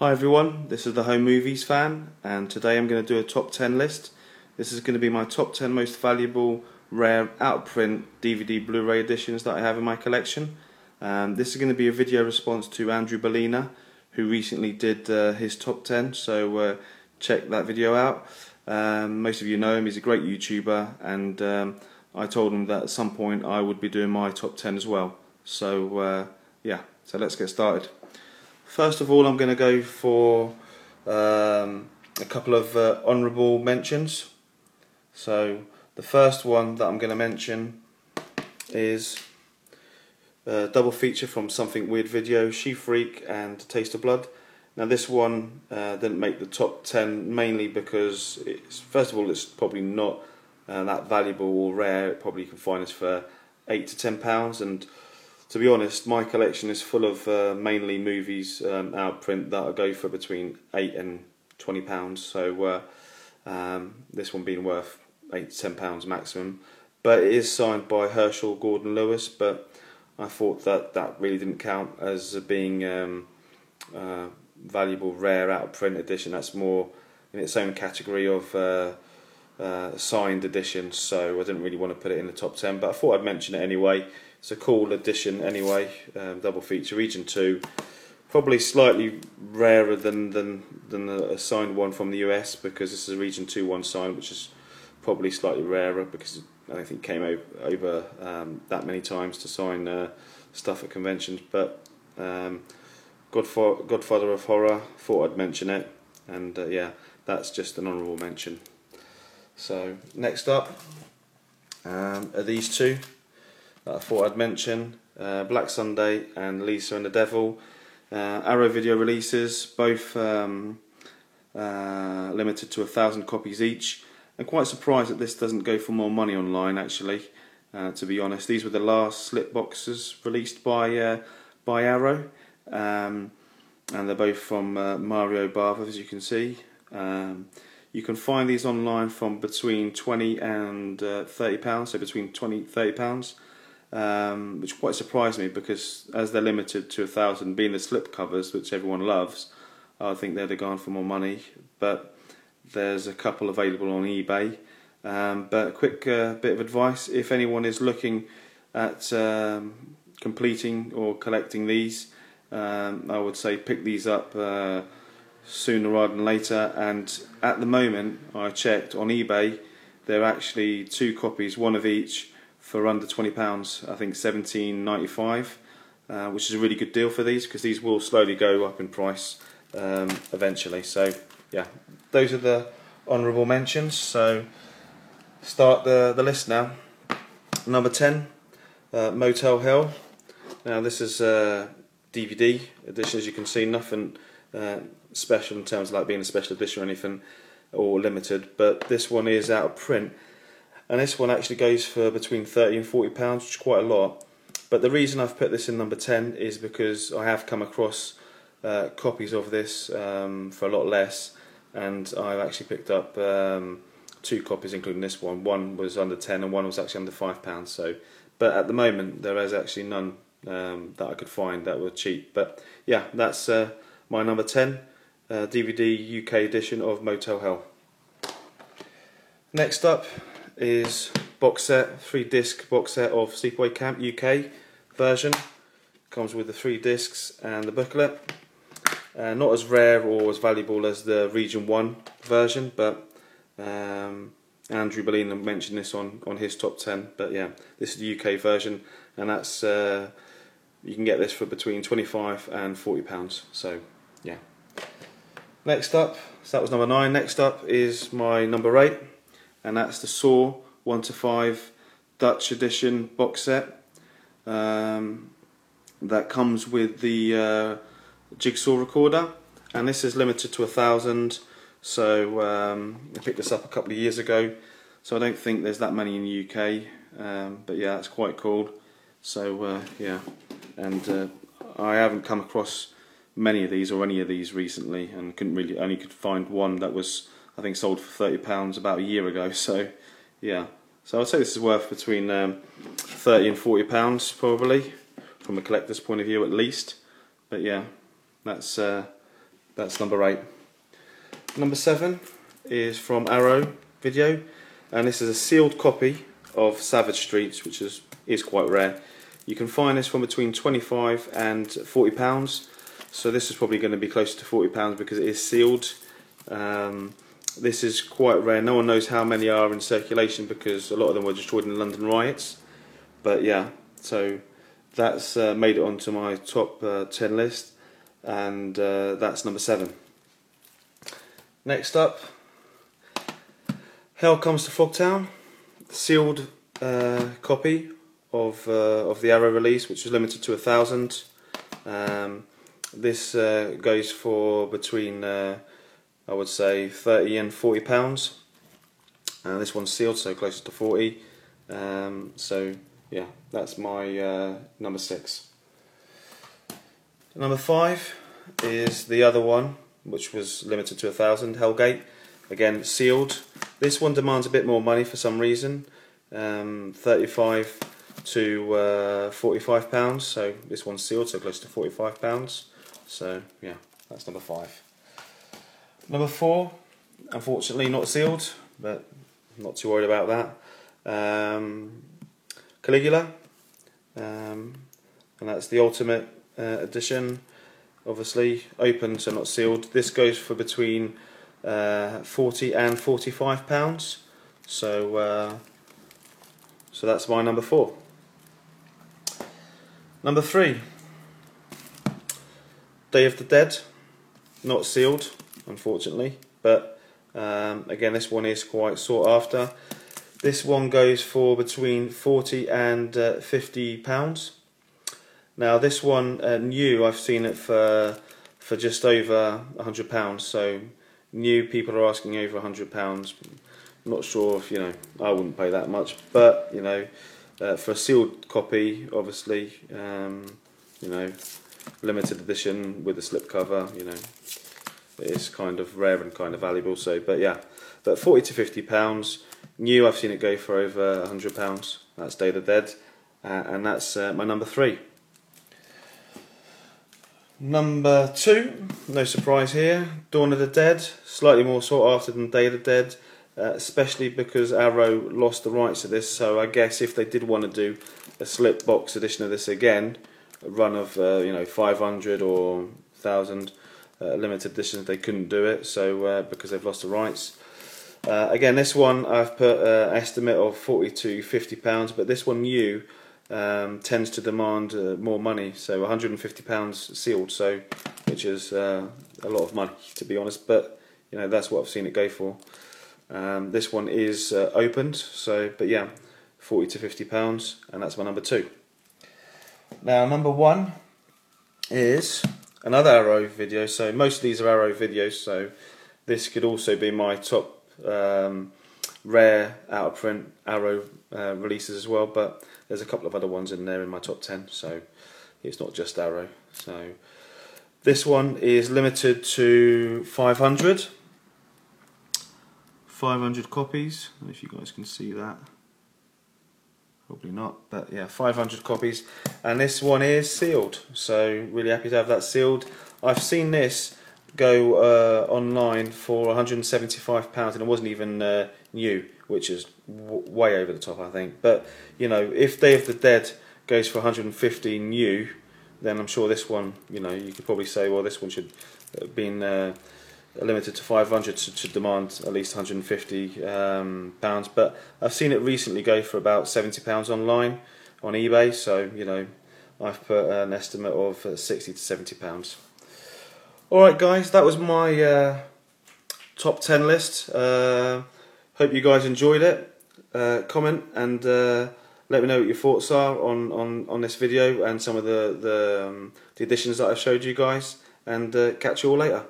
Hi everyone, this is the Home Movies fan, and today I'm going to do a top 10 list. This is going to be my top 10 most valuable, rare, out-of-print DVD Blu-ray editions that I have in my collection. This is going to be a video response to Andrew Bellina, who recently did his top 10, so check that video out. Most of you know him, he's a great YouTuber, and I told him that at some point I would be doing my top 10 as well. So yeah, so let's get started. First of all, I'm going to go for a couple of honourable mentions. So the first one that I'm going to mention is a double feature from Something Weird Video, She Freak and Taste of Blood. Now this one didn't make the top 10 mainly because first of all it's probably not that valuable or rare. Probably you can find this for £8 to £10, and to be honest, my collection is full of mainly movies out of print that I go for between £8 and £20. So this one being worth £8 to £10 maximum. But it is signed by Herschel Gordon Lewis. But I thought that really didn't count as being valuable, rare out of print edition. That's more in its own category of signed editions. So I didn't really want to put it in the top 10. But I thought I'd mention it anyway. It's a cool edition anyway, double feature, Region 2. Probably slightly rarer than a signed one from the US, because this is a Region 2 one signed, which is probably slightly rarer because I don't think it came over that many times to sign stuff at conventions. But Godfather of Horror, thought I'd mention it, and yeah, that's just an honourable mention. So next up are these two that I thought I'd mention, Black Sunday and Lisa and the Devil. Arrow Video releases, both limited to 1,000 copies each. I'm quite surprised that this doesn't go for more money online actually, to be honest. These were the last slip boxes released by Arrow, and they're both from Mario Bava, as you can see. You can find these online from between £20 and £30, so between £20 and £30. Which quite surprised me, because as they're limited to 1,000, being the slip covers which everyone loves, I think they'd have gone for more money. But there's a couple available on eBay. But a quick bit of advice: if anyone is looking at completing or collecting these, I would say pick these up sooner rather than later. And at the moment, I checked on eBay, they're actually 2 copies, one of each, for under £20. I think £17.95, which is a really good deal for these, because these will slowly go up in price eventually. So yeah, those are the honourable mentions. So start the list now. Number 10, Motel Hell. Now this is a DVD edition, as you can see. Nothing special in terms of like being a special edition or anything, or limited, but this one is out of print. And this one actually goes for between £30 and £40, which is quite a lot. But the reason I've put this in number 10 is because I have come across copies of this for a lot less, and I've actually picked up 2 copies, including this one. One was under 10 and one was actually under £5. So, but at the moment there is actually none that I could find that were cheap. But yeah, that's my number 10 DVD UK edition of Motel Hell. Next up is box set, 3-disc box set of Sleepaway Camp UK version. Comes with the 3 discs and the booklet. Not as rare or as valuable as the Region 1 version, but Andrew Bellina mentioned this on his top 10. But yeah, this is the UK version, and that's you can get this for between £25 and £40. So yeah. Next up, so that was number 9. Next up is my number 8. And that's the Saw 1 to 5 Dutch edition box set that comes with the jigsaw recorder, and this is limited to 1,000. So I picked this up a couple of years ago, so I don't think there's that many in the UK, but yeah, it's quite cool. So yeah, and I haven't come across many of these or any of these recently, and only could find one that was, I think, sold for £30 about a year ago. So yeah, so I'd say this is worth between £30 and £40 probably, from a collector's point of view at least. But yeah, that's that's number 8. Number 7 is from Arrow Video, and this is a sealed copy of Savage Streets, which is quite rare. You can find this from between £25 and £40, so this is probably going to be closer to £40 because it is sealed. This is quite rare. No one knows how many are in circulation because a lot of them were destroyed in the London riots. But yeah, so that's made it onto my top 10 list, and that's number 7. Next up, Hell Comes to Frogtown, sealed copy of the Arrow release, which was limited to 1,000. This goes for between I would say £30 and £40. This one's sealed, so closer to 40. So yeah, that's my number 6. Number 5 is the other one, which was limited to 1,000, Hellgate. Again, sealed. This one demands a bit more money for some reason, £35 to £45. So this one's sealed, so close to £45. So yeah, that's number 5. Number 4, unfortunately not sealed, but I'm not too worried about that. Caligula, and that's the Ultimate Edition, obviously open, so not sealed. This goes for between £40 and £45. So that's my number 4. Number 3, Day of the Dead, not sealed, unfortunately, but again, this one is quite sought after. This one goes for between £40 and £50. Now this one new, I've seen it for just over £100. So new, people are asking over £100. Not sure if, you know, I wouldn't pay that much, but you know, for a sealed copy, obviously, you know, limited edition with a slipcover, you know, it is kind of rare and kind of valuable. So, but yeah, but £40 to £50. New, I've seen it go for over £100. That's Day of the Dead, and that's my number 3. Number 2, no surprise here, Dawn of the Dead, slightly more sought after than Day of the Dead, especially because Arrow lost the rights to this. So I guess if they did want to do a slip box edition of this again, a run of you know, 500 or 1,000 limited editions, they couldn't do it. So because they've lost the rights. Again, this one I've put an estimate of £40 to £50, but this one new tends to demand more money, so £150 sealed, so which is a lot of money, to be honest, but you know, that's what I've seen it go for. This one is opened, so but yeah, £40 to £50, and that's my number 2. Now number 1 is another Arrow video. So most of these are Arrow videos, so this could also be my top rare out of print Arrow releases as well, but there's a couple of other ones in there in my top 10, so it's not just Arrow. So this one is limited to 500 copies. I don't know if you guys can see that, probably not, but yeah, 500 copies, and this one is sealed, so really happy to have that sealed. I've seen this go online for £175, and it wasn't even new, which is way over the top, I think. But you know, if Day of the Dead goes for 150 new, then I'm sure this one, you know, you could probably say, well, this one should have been limited to 500 to demand at least £150. But I've seen it recently go for about £70 online on eBay, so you know, I've put an estimate of £60 to £70. Alright guys, that was my top 10 list. Hope you guys enjoyed it. Comment and let me know what your thoughts are on this video and some of the additions that I've showed you guys, and catch you all later.